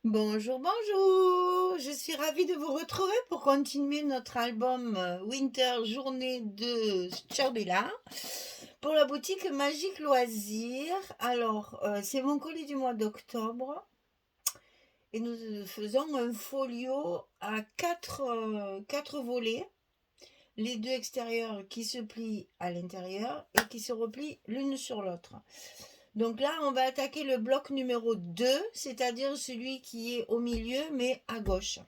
Bonjour, bonjour! Je suis ravie de vous retrouver pour continuer notre album Winter Journée de Ciambella pour la boutique Magique Loisirs. Alors, c'est mon colis du mois d'octobre et nous faisons un folio à quatre volets, les deux extérieurs qui se plient à l'intérieur et qui se replient l'une sur l'autre. Donc là, on va attaquer le bloc numéro 2, c'est-à-dire celui qui est au milieu, mais à gauche.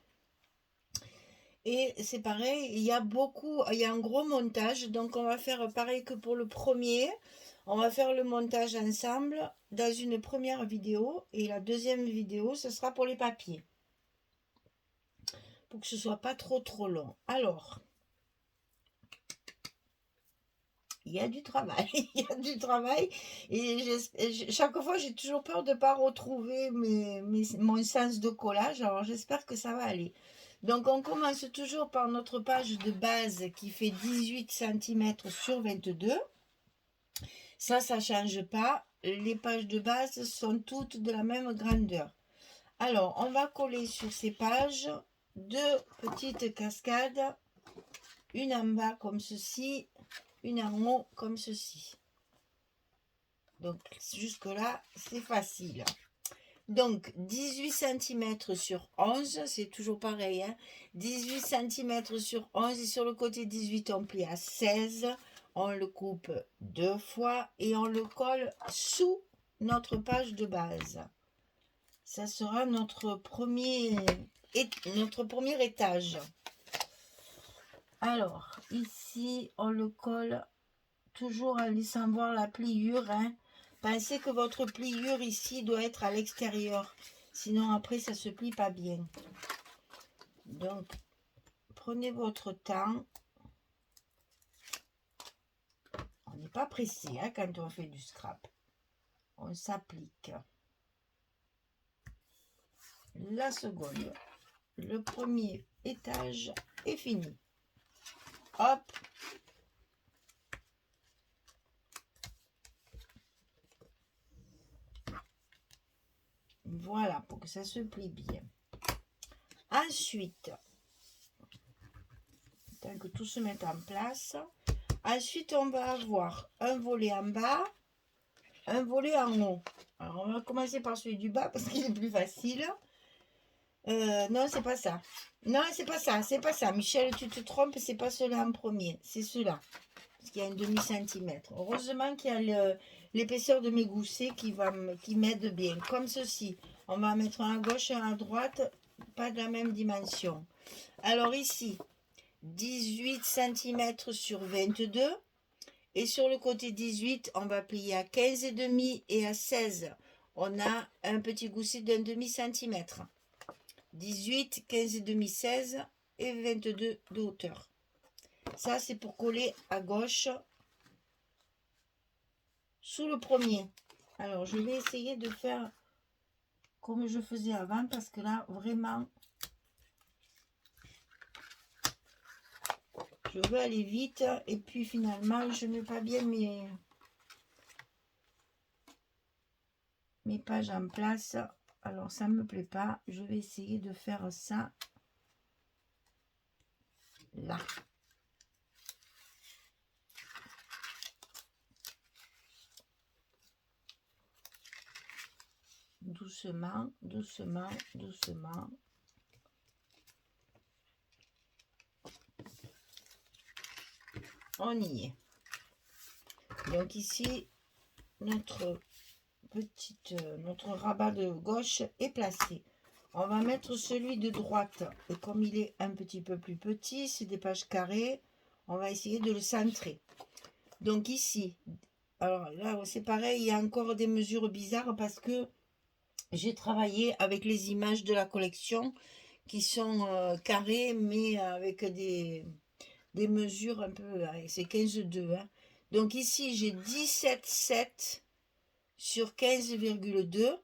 Et c'est pareil, il y a un gros montage, donc on va faire pareil que pour le premier. On va faire le montage ensemble dans une première vidéo, et la deuxième vidéo, ce sera pour les papiers, pour que ce soit pas trop long. Alors, il y a du travail, il y a du travail, et chaque fois j'ai toujours peur de ne pas retrouver mon sens de collage, alors j'espère que ça va aller. Donc on commence toujours par notre page de base qui fait 18 cm sur 22. Ça ne change pas, les pages de base sont toutes de la même grandeur. Alors on va coller sur ces pages deux petites cascades, une en bas comme ceci, une en haut comme ceci. Donc jusque là c'est facile. Donc 18 cm sur 11, c'est toujours pareil, hein, 18 cm sur 11, et sur le côté 18 on plie à 16, on le coupe deux fois et on le colle sous notre page de base. Ça sera notre premier étage. Alors ici on le colle toujours en laissant voir la pliure, hein. Pensez que votre pliure ici doit être à l'extérieur, sinon après ça se plie pas bien. Donc prenez votre temps. On n'est pas pressé, hein, quand on fait du scrap. On s'applique. La seconde, le premier étage est fini. Hop. Voilà, pour que ça se plie bien. Ensuite, tant que tout se met en place, ensuite on va avoir un volet en bas, un volet en haut. Alors on va commencer par celui du bas parce qu'il est plus facile. Non, c'est pas ça. Non, c'est pas ça, c'est pas ça. Michel, tu te trompes, c'est pas celui-là en premier, c'est celui-là. Parce qu'il y a un demi-centimètre. Heureusement qu'il y a l'épaisseur de mes goussets qui m'aide bien. Comme ceci. On va mettre un à gauche et un à droite, pas de la même dimension. Alors ici, 18 cm sur 22. Et sur le côté 18, on va plier à 15,5 et à 16. On a un petit gousset d'un demi-centimètre. 18, 15,5, 16 et 22 de hauteur. Ça, c'est pour coller à gauche sous le premier. Alors, je vais essayer de faire comme je faisais avant parce que là, vraiment, je veux aller vite et puis finalement, je ne mets pas bien mes pages en place. Alors, ça ne me plaît pas. Je vais essayer de faire ça là. Doucement, doucement, doucement. On y est. Donc ici, notre rabat de gauche est placé. On va mettre celui de droite. Et comme il est un petit peu plus petit, c'est des pages carrées, on va essayer de le centrer. Donc ici, alors là c'est pareil, il y a encore des mesures bizarres parce que j'ai travaillé avec les images de la collection qui sont carrées mais avec des mesures un peu, c'est 15,2, hein. Donc ici j'ai 17,7 sur 15,2.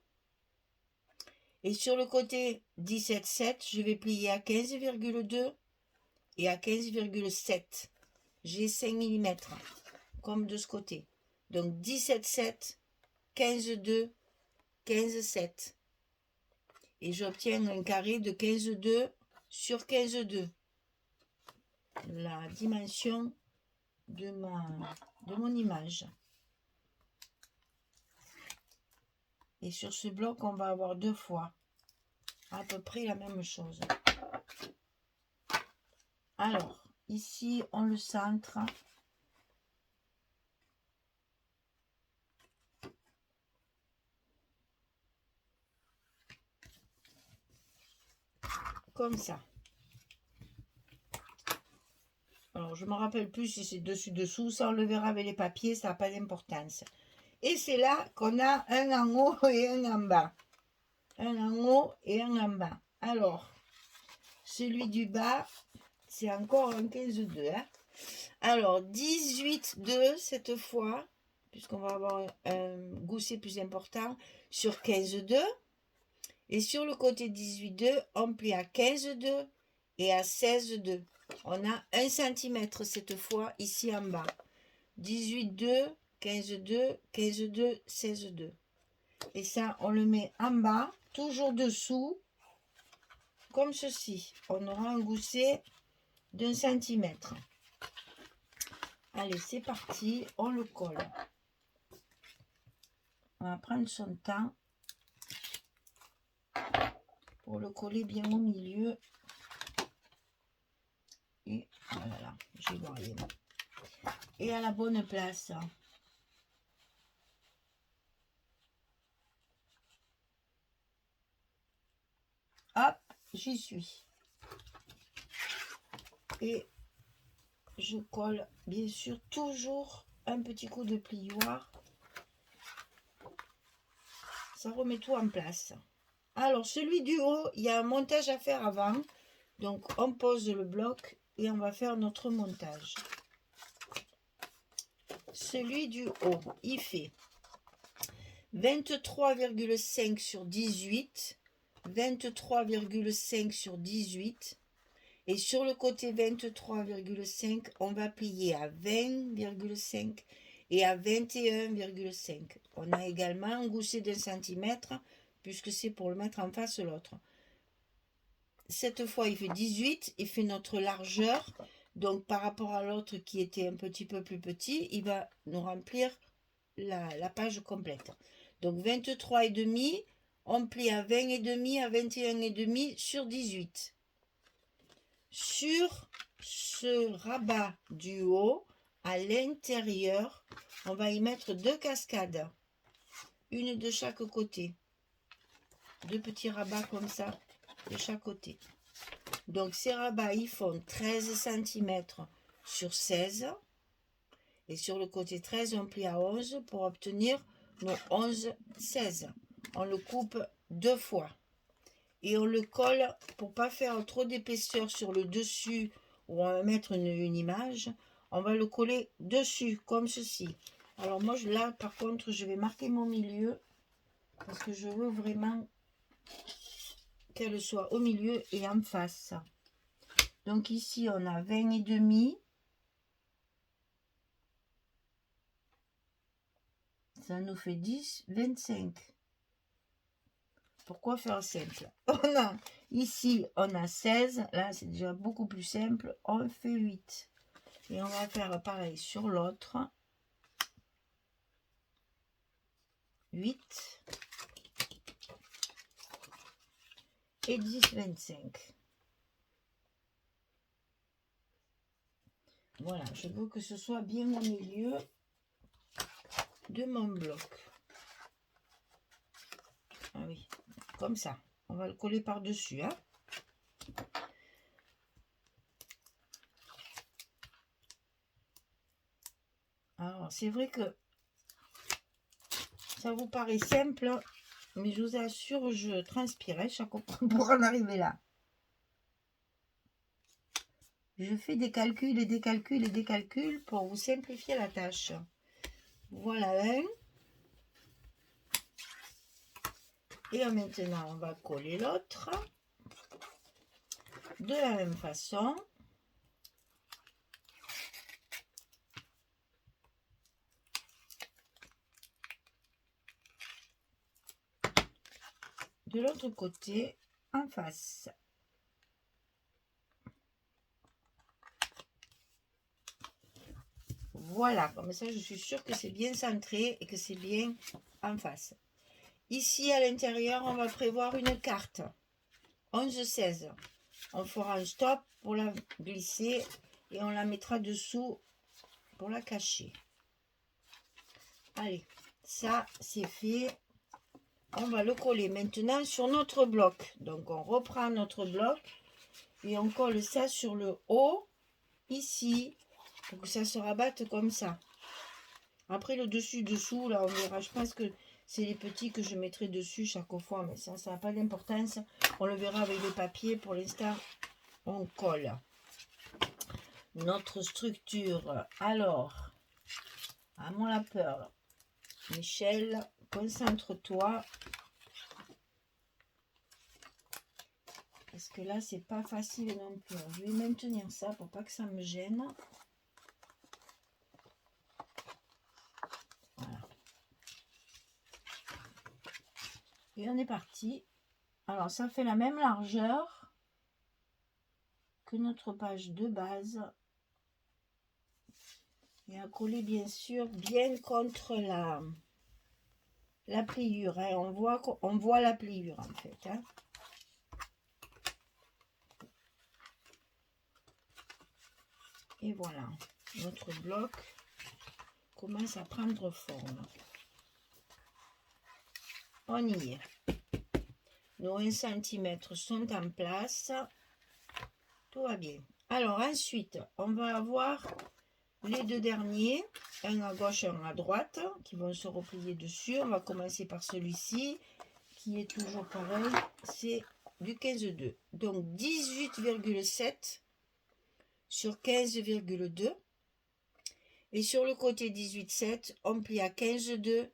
Et sur le côté 17,7, je vais plier à 15,2 et à 15,7. J'ai 5 mm, comme de ce côté. Donc 17,7, 15,2, 15,7. et j'obtiens un carré de 15,2 sur 15,2. La dimension de mon image. Et sur ce bloc, on va avoir 2 fois à peu près la même chose. Alors, ici, on le centre. Comme ça. Alors, je ne me rappelle plus si c'est dessus-dessous. Ça, on le verra avec les papiers, ça n'a pas d'importance. Et c'est là qu'on a un en haut et un en bas. Un en haut et un en bas. Alors, celui du bas, c'est encore un 15,2. Hein. Alors, 18,2 cette fois, puisqu'on va avoir un gousset plus important, sur 15,2. Et sur le côté 18,2, on plie à 15,2 et à 16,2. On a 1 cm cette fois ici en bas. 18,2, 15,2, 15,2, 16,2. Et ça, on le met en bas, toujours dessous, comme ceci. On aura un gousset d'1 cm. Allez, c'est parti, on le colle. On va prendre son temps pour le coller bien au milieu. Et voilà, j'y vois rien. Et à la bonne place. Hop, j'y suis. Et je colle, bien sûr, toujours un petit coup de plioir. Ça remet tout en place. Alors, celui du haut, il y a un montage à faire avant. Donc, on pose le bloc et on va faire notre montage. Celui du haut, il fait 23,5 sur 18, 23,5 sur 18. Et sur le côté 23,5, on va plier à 20,5 et à 21,5. On a également un gousset d'1 cm, puisque c'est pour le mettre en face l'autre. Cette fois, il fait 18, il fait notre largeur. Donc, par rapport à l'autre qui était un petit peu plus petit, il va nous remplir la page complète. Donc, 23,5, on plie à 20,5, à 21,5 sur 18. Sur ce rabat du haut, à l'intérieur, on va y mettre 2 cascades. Une de chaque côté. 2 petits rabats comme ça, de chaque côté. Donc, ces rabats, ils font 13 cm sur 16. Et sur le côté 13, on plie à 11 pour obtenir nos 11,16. On le coupe 2 fois. Et on le colle pour pas faire trop d'épaisseur sur le dessus où on va mettre une image. On va le coller dessus, comme ceci. Alors moi, là, par contre, je vais marquer mon milieu parce que je veux vraiment qu'elle soit au milieu et en face. Donc ici, on a 20,5. Ça nous fait 10, 25. Pourquoi faire simple? Ici, on a 16. Là, c'est déjà beaucoup plus simple. On fait 8. Et on va faire pareil sur l'autre. 8. Et 10, 25. Voilà, je veux que ce soit bien au milieu de mon bloc. Ah oui, comme ça. On va le coller par-dessus. Hein. Alors, c'est vrai que ça vous paraît simple, mais je vous assure, je transpirais chaque fois pour en arriver là. Je fais des calculs et des calculs et des calculs pour vous simplifier la tâche. Voilà un. Et maintenant, on va coller l'autre de la même façon. de l'autre côté en face. Voilà, comme ça je suis sûre que c'est bien centré et que c'est bien en face. Ici à l'intérieur, on va prévoir une carte 11-16. On fera un stop pour la glisser et on la mettra dessous pour la cacher. Allez, ça c'est fait. On va le coller maintenant sur notre bloc. Donc on reprend notre bloc et on colle ça sur le haut ici pour que ça se rabatte comme ça. Après le dessus-dessous, là on verra. Je pense que c'est les petits que je mettrai dessus chaque fois, mais ça n'a pas d'importance. On le verra avec le papier. Pour l'instant, on colle notre structure. Alors, à moi la peur. Michel, concentre-toi. Parce que là, c'est pas facile non plus. Je vais maintenir ça pour pas que ça me gêne. Voilà. Et on est parti. Alors, ça fait la même largeur que notre page de base. Et à coller, bien sûr, bien contre la pliure. Hein. On voit la pliure, en fait. Hein. Et voilà, notre bloc commence à prendre forme. On y est. Nos 1 cm sont en place. Tout va bien. Alors ensuite, on va avoir les deux derniers, un à gauche, un à droite, qui vont se replier dessus. On va commencer par celui-ci, qui est toujours pareil, c'est du 15,2. Donc 18,7 sur 15,2. Et sur le côté 18,7, on plie à 15,2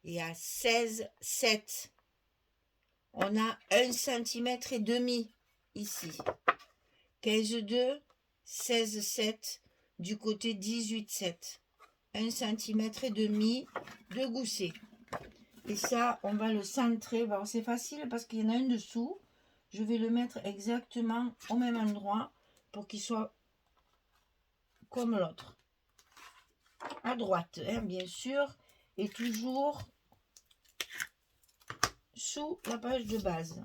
et à 16,7. On a 1 cm et demi ici. 15,2, 16,7 du côté 18,7. 1 cm et demi de gousset. Et ça, on va le centrer. Bon, c'est facile parce qu'il y en a un dessous. Je vais le mettre exactement au même endroit pour qu'il soit comme l'autre. À droite, hein, bien sûr. Et toujours sous la page de base.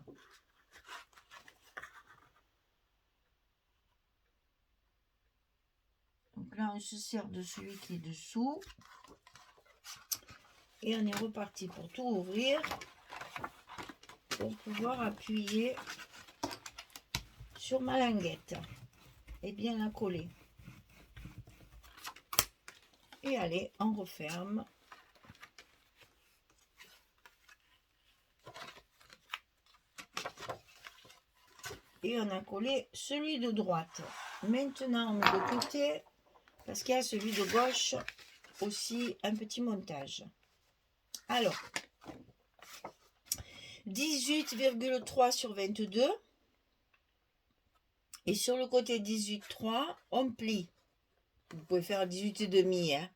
Donc là, on se sert de celui qui est dessous. Et on est reparti pour tout ouvrir. Pour pouvoir appuyer sur ma languette. Et bien la coller. Et allez, on referme. Et on a collé celui de droite. Maintenant, on met de côté, parce qu'il y a celui de gauche aussi un petit montage. Alors, 18,3 sur 22. Et sur le côté 18,3, on plie. Vous pouvez faire 18,5. Hein.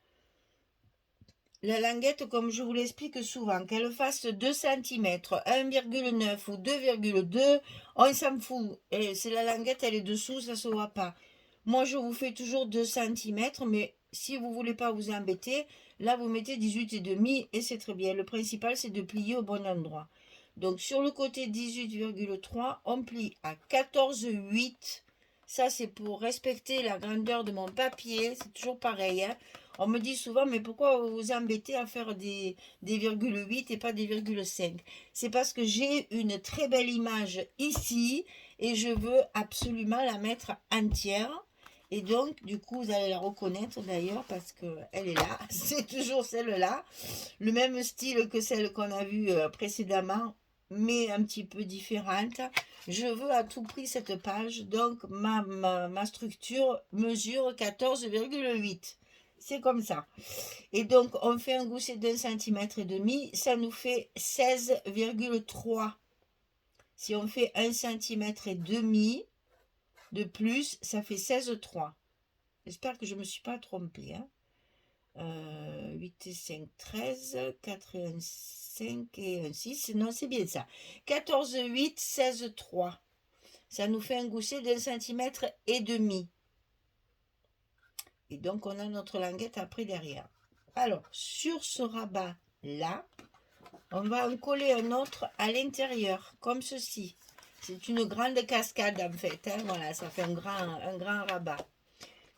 La languette, comme je vous l'explique souvent, qu'elle fasse 2 cm, 1,9 ou 2,2, on s'en fout. C'est la languette, elle est dessous, ça ne se voit pas. Moi, je vous fais toujours 2 cm, mais si vous ne voulez pas vous embêter, là, vous mettez 18,5 et c'est très bien. Le principal, c'est de plier au bon endroit. Donc, sur le côté 18,3, on plie à 14,8. Ça, c'est pour respecter la grandeur de mon papier. C'est toujours pareil, hein. On me dit souvent, mais pourquoi vous vous embêtez à faire des 0,8 et pas des 0,5? C'est parce que j'ai une très belle image ici et je veux absolument la mettre entière. Et donc, du coup, vous allez la reconnaître d'ailleurs parce qu'elle est là. C'est toujours celle-là. Le même style que celle qu'on a vue précédemment, mais un petit peu différente. Je veux à tout prix cette page. Donc, ma structure mesure 14,8. C'est comme ça. Et donc, on fait un gousset d'1 cm et demi. Ça nous fait 16,3. Si on fait 1 cm et demi de plus, ça fait 16,3. J'espère que je ne me suis pas trompée. Hein. 8 et 5, 13, 4 et 1, 5 et 1, 6. Non, c'est bien ça. 14, 8, 16, 3. Ça nous fait un gousset d'1,5 cm. Et donc, on a notre languette après derrière. Alors, sur ce rabat-là, on va en coller un autre à l'intérieur, comme ceci. C'est une grande cascade en fait. Hein, voilà, ça fait un grand rabat.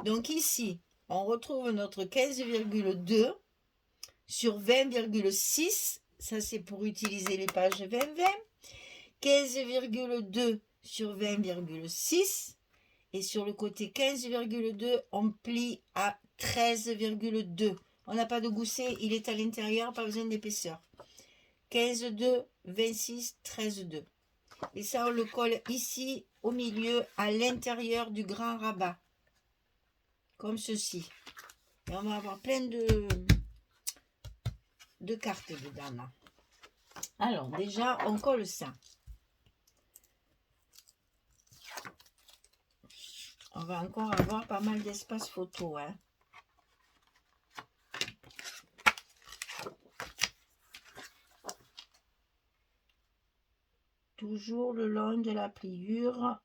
Donc ici, on retrouve notre 15,2 sur 20,6. Ça, c'est pour utiliser les pages 20-20. 15,2 sur 20,6. Et sur le côté 15,2, on plie à 13,2. On n'a pas de gousset, il est à l'intérieur, pas besoin d'épaisseur. 15,2, 26, 13,2. Et ça, on le colle ici, au milieu, à l'intérieur du grand rabat. Comme ceci. Et on va avoir plein de cartes dedans. Là. Alors, déjà, on colle ça. On va encore avoir pas mal d'espace photo. Hein. Toujours le long de la pliure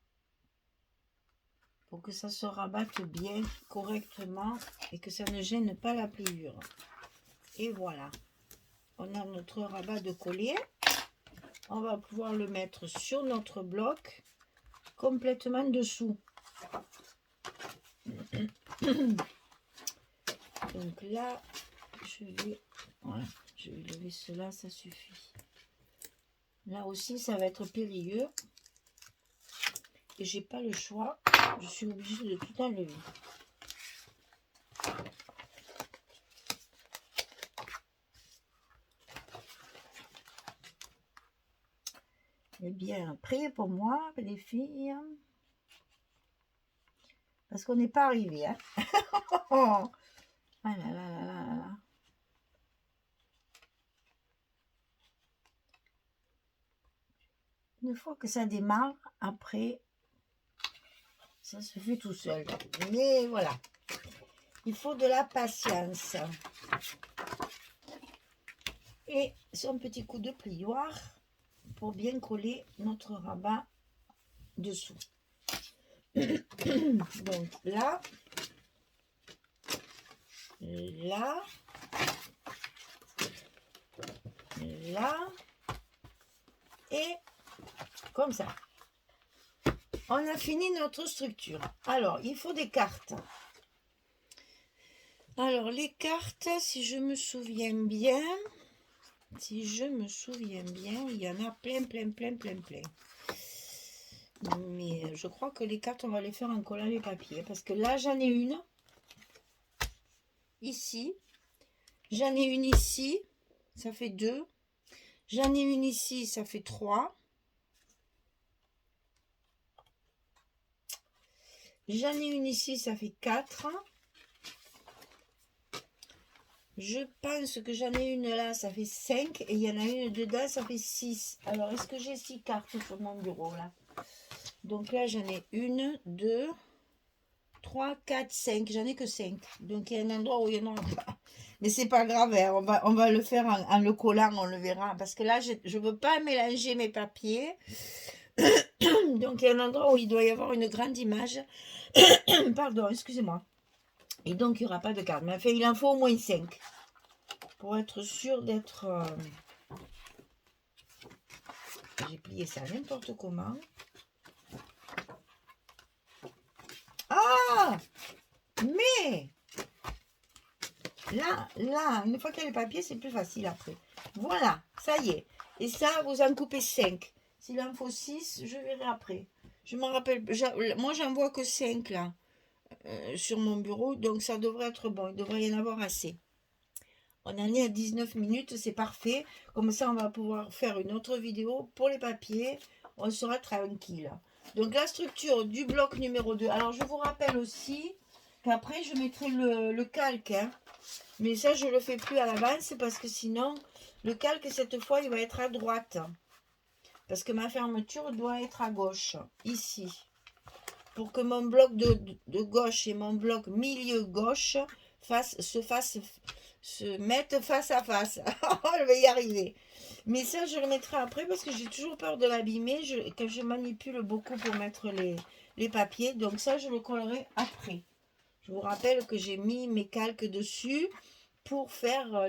pour que ça se rabatte bien correctement et que ça ne gêne pas la pliure. Et voilà, on a notre rabat de collier. On va pouvoir le mettre sur notre bloc complètement dessous. Donc là, je vais lever cela, ça suffit. Là aussi, ça va être périlleux. Et j'ai pas le choix. Je suis obligée de tout enlever. Eh bien, priez pour moi, les filles. Parce qu'on n'est pas arrivé. Hein. Ah là là là là là. Une fois que ça démarre, après, ça se fait tout seul. Mais voilà, il faut de la patience. Et son petit coup de plioir pour bien coller notre rabat dessous. Donc là, là, là, et comme ça. On a fini notre structure. Alors, il faut des cartes. Alors, les cartes, si je me souviens bien, il y en a plein. Mais je crois que les cartes, on va les faire en collant les papiers. Parce que là, j'en ai une. Ici. J'en ai une ici. Ça fait 2. J'en ai une ici, ça fait 3. J'en ai une ici, ça fait 4. Je pense que j'en ai une là, ça fait 5. Et il y en a une dedans, ça fait 6. Alors, est-ce que j'ai 6 cartes sur mon bureau là? Donc là, j'en ai 1, 2, 3, 4, 5. J'en ai que 5. Donc, il y a un endroit où il y en a pas. Mais c'est pas grave, hein. On va le faire en le collant, on le verra. Parce que là, je ne veux pas mélanger mes papiers. Donc, il y a un endroit où il doit y avoir une grande image. Pardon, excusez-moi. Et donc, il n'y aura pas de carte. Mais enfin, il en faut au moins 5. Pour être sûr d'être... J'ai plié ça n'importe comment. Ah! Mais... Là, une fois qu'il y a le papier, c'est plus facile après. Voilà, ça y est. Et ça, vous en coupez 5. S'il en faut 6, je verrai après. Je m'en rappelle... Moi, j'en vois que 5 là. Sur mon bureau. Donc, ça devrait être bon. Il devrait y en avoir assez. On en est à 19 minutes, c'est parfait. Comme ça, on va pouvoir faire une autre vidéo pour les papiers. On sera tranquille. Donc, la structure du bloc numéro 2. Alors, je vous rappelle aussi qu'après, je mettrai le calque. Hein. Mais ça, je ne le fais plus à l'avance parce que sinon, le calque, cette fois, il va être à droite. Parce que ma fermeture doit être à gauche, ici. Pour que mon bloc de gauche et mon bloc milieu gauche se mettent face à face. Je vais y arriver. Mais ça, je le mettrai après parce que j'ai toujours peur de l'abîmer quand je manipule beaucoup pour mettre les papiers. Donc ça, je le collerai après. Je vous rappelle que j'ai mis mes calques dessus pour faire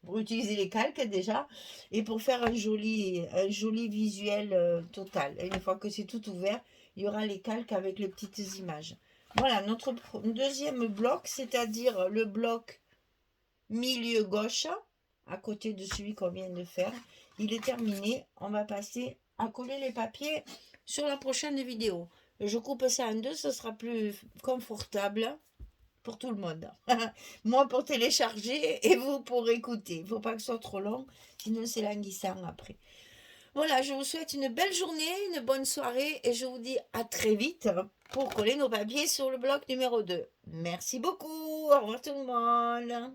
pour utiliser les calques déjà et pour faire un joli visuel total. Et une fois que c'est tout ouvert, il y aura les calques avec les petites images. Voilà, notre deuxième bloc, c'est-à-dire le bloc milieu gauche, à côté de celui qu'on vient de faire. Il est terminé. On va passer à coller les papiers sur la prochaine vidéo. Je coupe ça en deux, ce sera plus confortable pour tout le monde. Moi pour télécharger et vous pour écouter. Il ne faut pas que ce soit trop long, sinon c'est languissant après. Voilà, je vous souhaite une belle journée, une bonne soirée et je vous dis à très vite pour coller nos papiers sur le bloc numéro 2. Merci beaucoup, au revoir tout le monde.